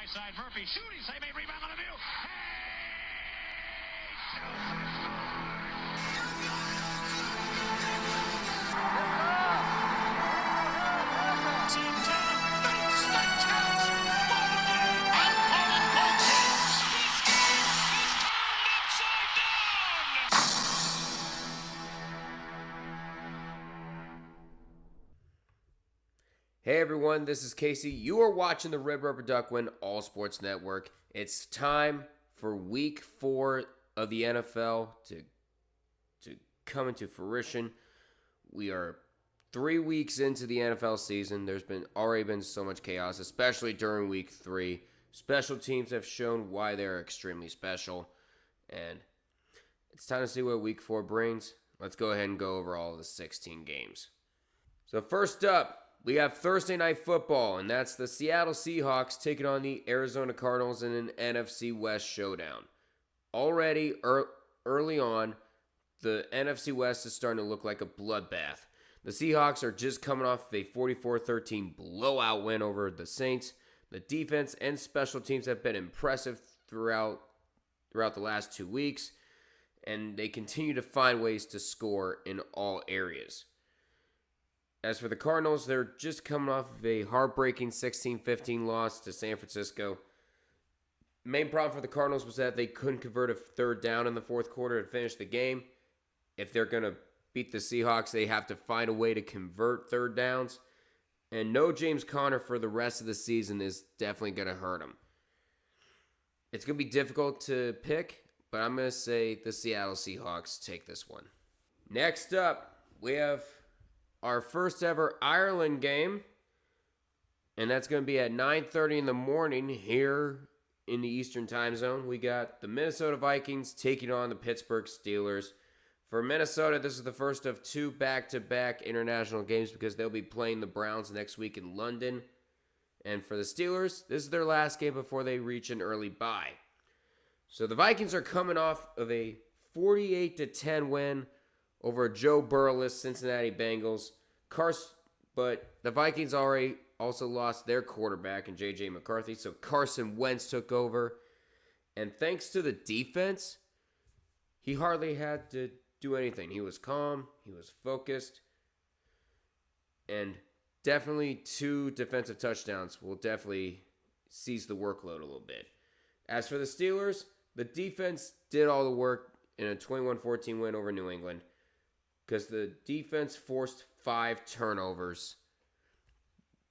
high side. Murphy shooting, save a rebound on the view. Hey everyone, this is Casey. You are watching the Red Rubber Duck Win All Sports Network. It's time for Week 4 of the NFL to come into fruition. We are 3 weeks into the NFL season. There's already been so much chaos, especially during Week 3. Special teams have shown why they're extremely special, and it's time to see what Week 4 brings. Let's go ahead and go over all of the 16 games. So first up, we have Thursday Night Football, and that's the Seattle Seahawks taking on the Arizona Cardinals in an NFC West showdown. Already, early on, the NFC West is starting to look like a bloodbath. The Seahawks are just coming off of a 44-13 blowout win over the Saints. The defense and special teams have been impressive throughout the last 2 weeks, and they continue to find ways to score in all areas. As for the Cardinals, they're just coming off of a heartbreaking 16-15 loss to San Francisco. Main problem for the Cardinals was that they couldn't convert a third down in the fourth quarter to finish the game. If they're going to beat the Seahawks, they have to find a way to convert third downs. And no James Conner for the rest of the season is definitely going to hurt them. It's going to be difficult to pick, but I'm going to say the Seattle Seahawks take this one. Next up, we have our first ever Ireland game, and that's going to be at 9:30 in the morning here in the Eastern Time Zone. We got the Minnesota Vikings taking on the Pittsburgh Steelers. For Minnesota, this is the first of 2 back-to-back international games because they'll be playing the Browns next week in London. And for the Steelers, this is their last game before they reach an early bye. So the Vikings are coming off of a 48-10 win over Joe Burrowless Cincinnati Bengals. But the Vikings already also lost their quarterback in J.J. McCarthy, so Carson Wentz took over. And thanks to the defense, he hardly had to do anything. He was calm, he was focused, and definitely 2 defensive touchdowns will definitely seize the workload a little bit. As for the Steelers, the defense did all the work in a 21-14 win over New England, because the defense forced 5 turnovers,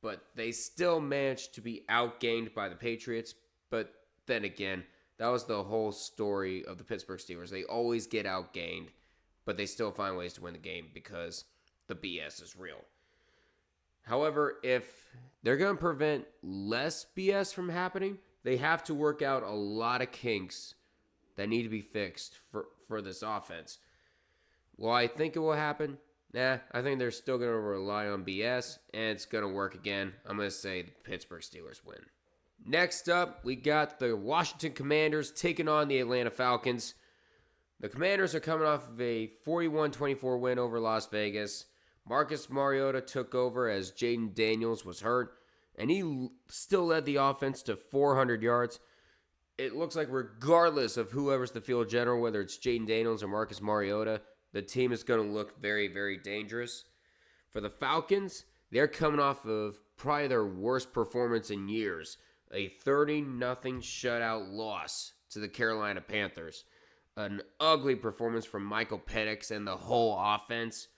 but they still managed to be outgained by the Patriots. But then again, that was the whole story of the Pittsburgh Steelers. They always get outgained, but they still find ways to win the game because the BS is real. However, if they're going to prevent less BS from happening, they have to work out a lot of kinks that need to be fixed for this offense. Well, I think it will happen. I think they're still going to rely on BS, and it's going to work again. I'm going to say the Pittsburgh Steelers win. Next up, we got the Washington Commanders taking on the Atlanta Falcons. The Commanders are coming off of a 41-24 win over Las Vegas. Marcus Mariota took over as Jaden Daniels was hurt, and he still led the offense to 400 yards. It looks like regardless of whoever's the field general, whether it's Jaden Daniels or Marcus Mariota, the team is going to look very, very dangerous. For the Falcons, they're coming off of probably their worst performance in years. A 30-0 shutout loss to the Carolina Panthers. An ugly performance from Michael Penix and the whole offense.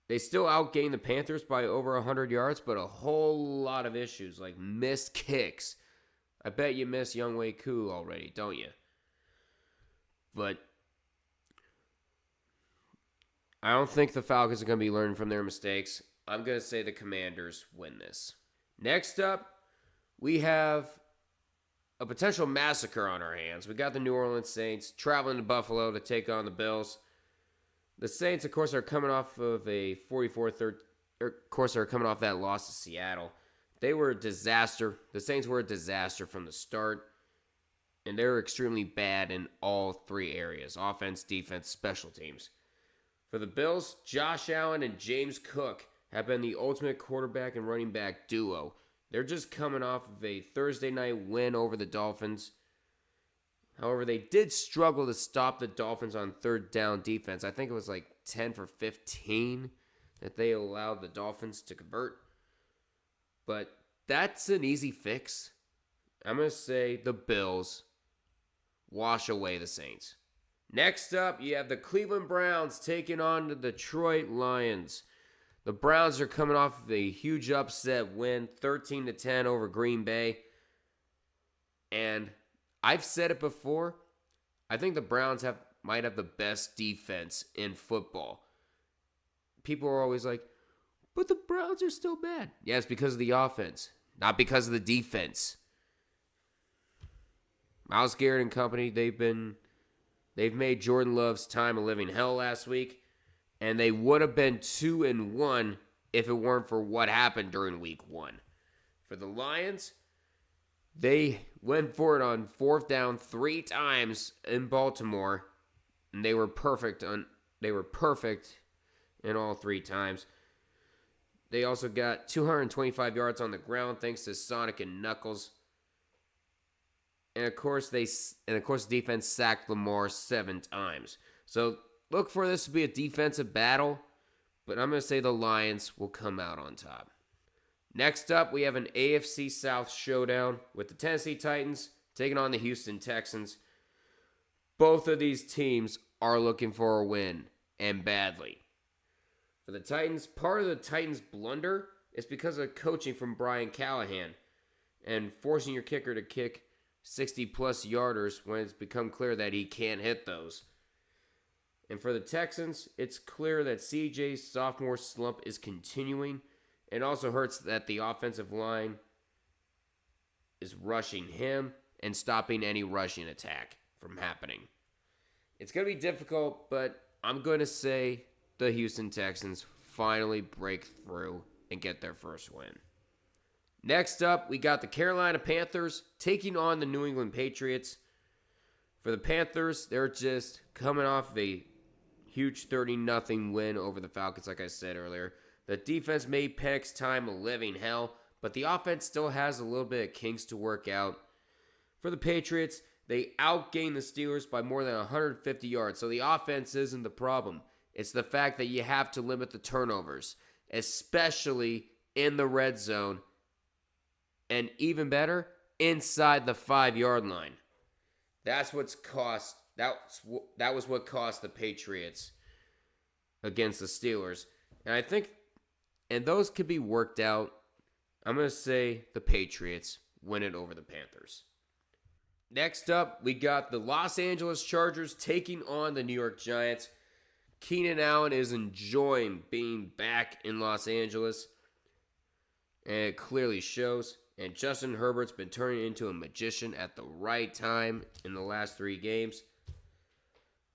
They still outgained the Panthers by over 100 yards, but a whole lot of issues, like missed kicks. I bet you miss Younghoe Koo already, don't you? But I don't think the Falcons are going to be learning from their mistakes. I'm going to say the Commanders win this. Next up, we have a potential massacre on our hands. We got the New Orleans Saints traveling to Buffalo to take on the Bills. The Saints, of course, are coming off of a 44-13. Of course, are coming off that loss to Seattle. They were a disaster. The Saints were a disaster from the start, and they were extremely bad in all 3 areas: offense, defense, special teams. For the Bills, Josh Allen and James Cook have been the ultimate quarterback and running back duo. They're just coming off of a Thursday night win over the Dolphins. However, they did struggle to stop the Dolphins on third down defense. I think it was like 10 for 15 that they allowed the Dolphins to convert. But that's an easy fix. I'm going to say the Bills wash away the Saints. Next up, you have the Cleveland Browns taking on the Detroit Lions. The Browns are coming off of a huge upset win, 13-10 over Green Bay. And I've said it before, I think the Browns might have the best defense in football. People are always like, but the Browns are still bad. Yeah, it's because of the offense, not because of the defense. Myles Garrett and company, they've made Jordan Love's time a living hell last week, and they would have been 2-1 if it weren't for what happened during week 1. For the Lions, they went for it on 4th down 3 times in Baltimore, and they were perfect in all 3 times. They also got 225 yards on the ground thanks to Sonic and Knuckles. And of course, defense sacked Lamar 7 times. So look for this to be a defensive battle, but I'm going to say the Lions will come out on top. Next up, we have an AFC South showdown with the Tennessee Titans taking on the Houston Texans. Both of these teams are looking for a win, and badly. For the Titans, part of the Titans' blunder is because of coaching from Brian Callahan and forcing your kicker to kick 60-plus yarders when it's become clear that he can't hit those. And for the Texans, it's clear that CJ's sophomore slump is continuing. It also hurts that the offensive line is rushing him and stopping any rushing attack from happening. It's going to be difficult, but I'm going to say the Houston Texans finally break through and get their first win. Next up, we got the Carolina Panthers taking on the New England Patriots. For the Panthers, they're just coming off of a huge 30-0 win over the Falcons, like I said earlier. The defense made Penix's time a living hell, but the offense still has a little bit of kinks to work out. For the Patriots, they outgained the Steelers by more than 150 yards, so the offense isn't the problem. It's the fact that you have to limit the turnovers, especially in the red zone, and even better, inside the 5-yard line. That was what cost the Patriots against the Steelers. And those could be worked out. I'm going to say the Patriots win it over the Panthers. Next up, we got the Los Angeles Chargers taking on the New York Giants. Keenan Allen is enjoying being back in Los Angeles, and it clearly shows. And Justin Herbert's been turning into a magician at the right time in the last 3 games.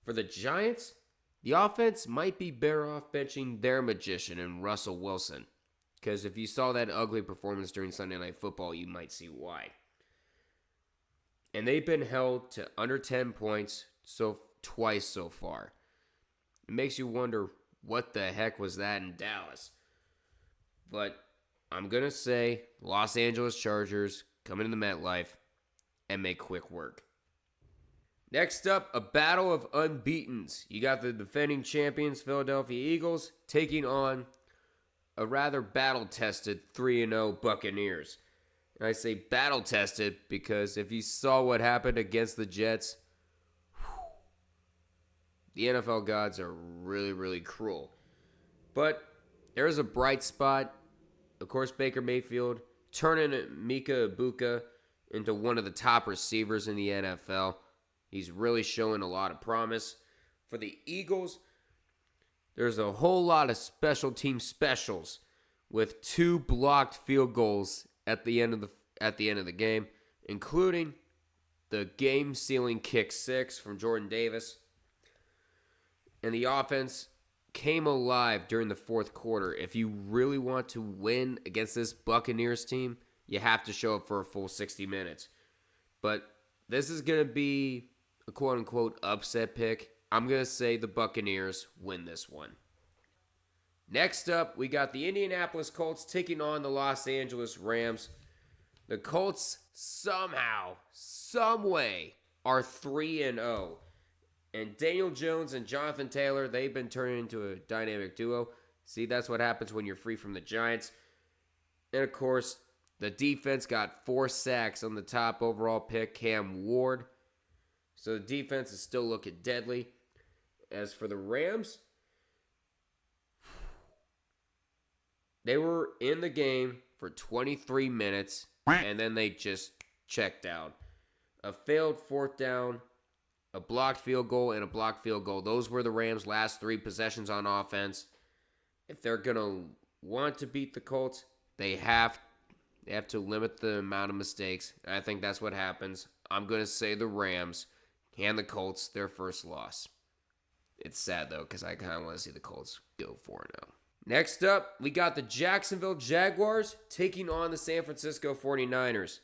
For the Giants, the offense might be better off benching their magician in Russell Wilson. Because if you saw that ugly performance during Sunday Night Football, you might see why. And they've been held to under 10 points twice so far. It makes you wonder what the heck was that in Dallas. But I'm going to say Los Angeles Chargers come into MetLife and make quick work. Next up, a battle of unbeatens. You got the defending champions Philadelphia Eagles taking on a rather battle-tested 3-0 Buccaneers. And I say battle-tested because if you saw what happened against the Jets, the NFL gods are really, really cruel. But there's a bright spot. Of course, Baker Mayfield turning Mika Ibuka into one of the top receivers in the NFL. He's really showing a lot of promise. For the Eagles, there's a whole lot of special team specials with 2 blocked field goals at the end of the game, including the game-sealing kick 6 from Jordan Davis. And the offense came alive during the 4th quarter. If you really want to win against this Buccaneers team, you have to show up for a full 60 minutes. But this is going to be a quote-unquote upset pick. I'm going to say the Buccaneers win this one. Next up, we got the Indianapolis Colts taking on the Los Angeles Rams. The Colts somehow, some way, are 3-0. And Daniel Jones and Jonathan Taylor, they've been turning into a dynamic duo. See, that's what happens when you're free from the Giants. And, of course, the defense got 4 sacks on the top overall pick, Cam Ward. So the defense is still looking deadly. As for the Rams, they were in the game for 23 minutes, and then they just checked out. A failed fourth down, a blocked field goal, and a blocked field goal. Those were the Rams' last 3 possessions on offense. If they're going to want to beat the Colts, they have to limit the amount of mistakes. And I think that's what happens. I'm going to say the Rams hand the Colts their first loss. It's sad, though, because I kind of want to see the Colts go 4-0. Next up, we got the Jacksonville Jaguars taking on the San Francisco 49ers.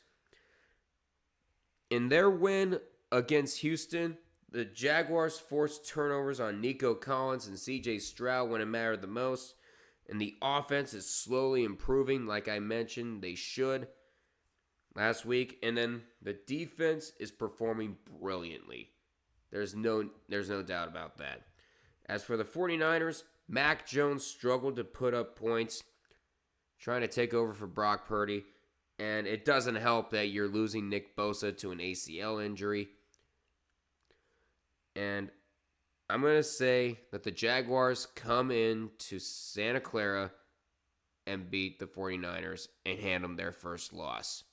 In their win against Houston, the Jaguars forced turnovers on Nico Collins and C.J. Stroud when it mattered the most, and the offense is slowly improving, like I mentioned they should last week, and then the defense is performing brilliantly. There's no doubt about that. As for the 49ers, Mac Jones struggled to put up points, trying to take over for Brock Purdy, and it doesn't help that you're losing Nick Bosa to an ACL injury. And I'm going to say that the Jaguars come into Santa Clara and beat the 49ers and hand them their first loss.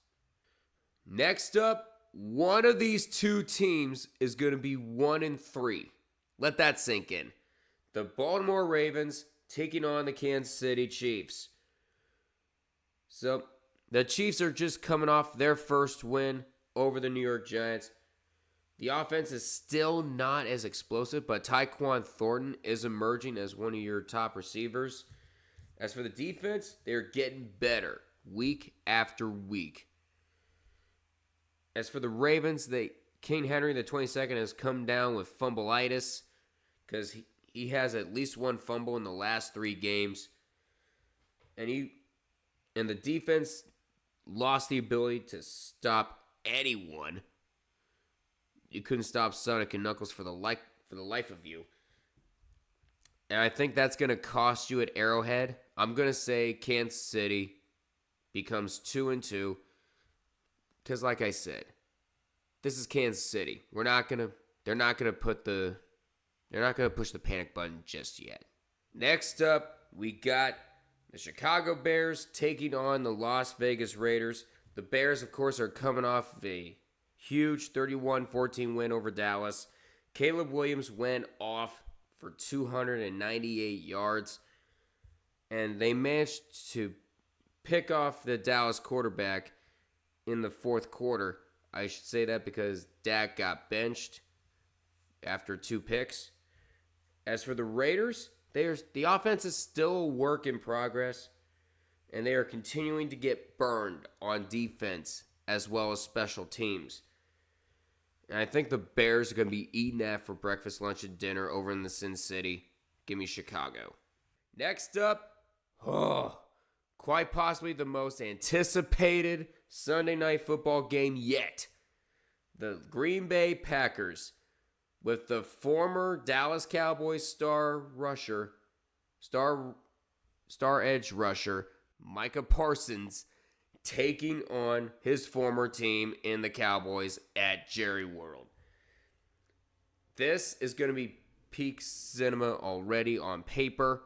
Next up, one of these two teams is going to be 1-3. Let that sink in. The Baltimore Ravens taking on the Kansas City Chiefs. So, the Chiefs are just coming off their first win over the New York Giants. The offense is still not as explosive, but Tyquan Thornton is emerging as one of your top receivers. As for the defense, they're getting better week after week. As for the Ravens, King Henry the 22nd has come down with fumbleitis because he has at least one fumble in the last 3 games. And the defense lost the ability to stop anyone. You couldn't stop Sonic and Knuckles for the life of you. And I think that's going to cost you at Arrowhead. I'm going to say Kansas City becomes 2-2. Because like I said, this is Kansas City. They're not going to push the panic button just yet. Next up, we got the Chicago Bears taking on the Las Vegas Raiders. The Bears, of course, are coming off a huge 31-14 win over Dallas. Caleb Williams went off for 298 yards. And they managed to pick off the Dallas quarterback in the fourth quarter. I should say that because Dak got benched after 2 picks. As for the Raiders, the offense is still a work in progress, and they are continuing to get burned on defense as well as special teams. And I think the Bears are going to be eating that for breakfast, lunch, and dinner over in the Sin City. Give me Chicago. Next up, quite possibly the most anticipated Sunday night football game yet. The Green Bay Packers with the former Dallas Cowboys star edge rusher, Micah Parsons, taking on his former team in the Cowboys at Jerry World. This is going to be peak cinema already on paper.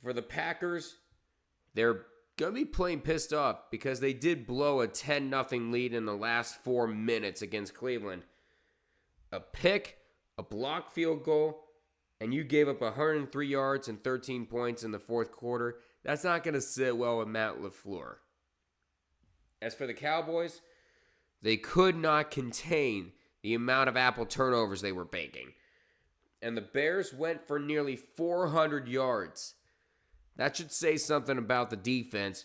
For the Packers, they're going to be playing pissed off because they did blow a 10-0 lead in the last 4 minutes against Cleveland. A pick, a blocked field goal, and you gave up 103 yards and 13 points in the fourth quarter. That's not going to sit well with Matt LaFleur. As for the Cowboys, they could not contain the amount of Apple turnovers they were baking. And the Bears went for nearly 400 yards. That should say something about the defense.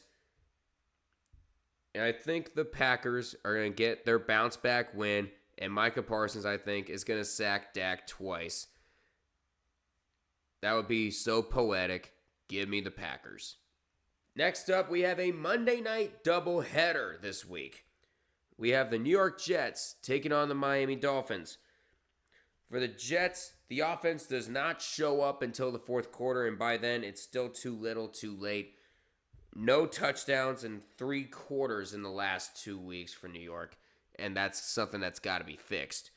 And I think the Packers are going to get their bounce-back win. And Micah Parsons, I think, is going to sack Dak twice. That would be so poetic. Give me the Packers. Next up, we have a Monday night doubleheader this week. We have the New York Jets taking on the Miami Dolphins. For the Jets, the offense does not show up until the fourth quarter, and by then it's still too little, too late. No touchdowns in 3 quarters in the last 2 weeks for New York, and that's something that's got to be fixed.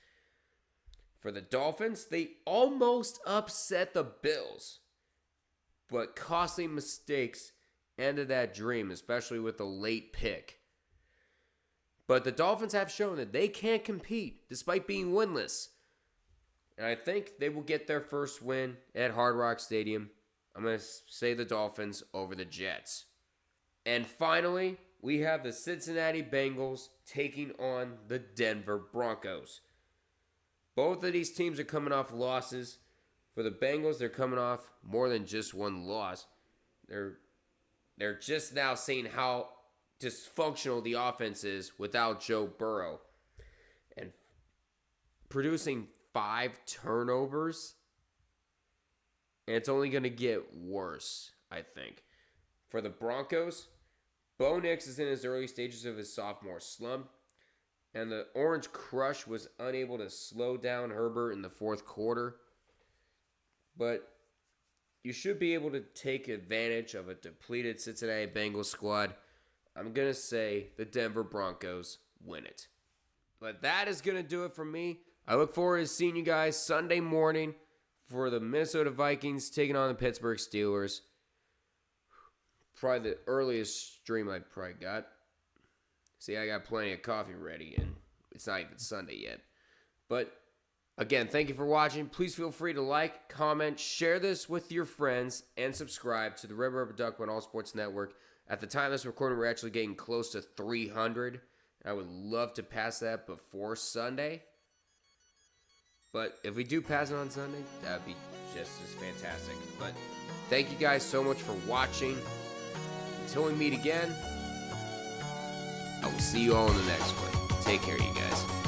For the Dolphins, they almost upset the Bills, but costly mistakes ended that dream, especially with a late pick. But the Dolphins have shown that they can't compete despite being winless. And I think they will get their first win at Hard Rock Stadium. I'm going to say the Dolphins over the Jets. And finally, we have the Cincinnati Bengals taking on the Denver Broncos. Both of these teams are coming off losses. For the Bengals, they're coming off more than just one loss. They're just now seeing how dysfunctional the offense is without Joe Burrow. And producing 5 turnovers, and it's only going to get worse, I think. For the Broncos, Bo Nix is in his early stages of his sophomore slump, and the Orange Crush was unable to slow down Herbert in the fourth quarter. But you should be able to take advantage of a depleted Cincinnati Bengals squad. I'm going to say the Denver Broncos win it. But that is going to do it for me. I look forward to seeing you guys Sunday morning for the Minnesota Vikings taking on the Pittsburgh Steelers. Probably the earliest stream I probably got. See, I got plenty of coffee ready, and it's not even Sunday yet. But again, thank you for watching. Please feel free to like, comment, share this with your friends, and subscribe to the Red Rubber Duck on All Sports Network. At the time of this recording, we're actually getting close to 300. I would love to pass that before Sunday. But if we do pass it on Sunday, that would be just as fantastic. But thank you guys so much for watching. Until we meet again, I will see you all in the next one. Take care, you guys.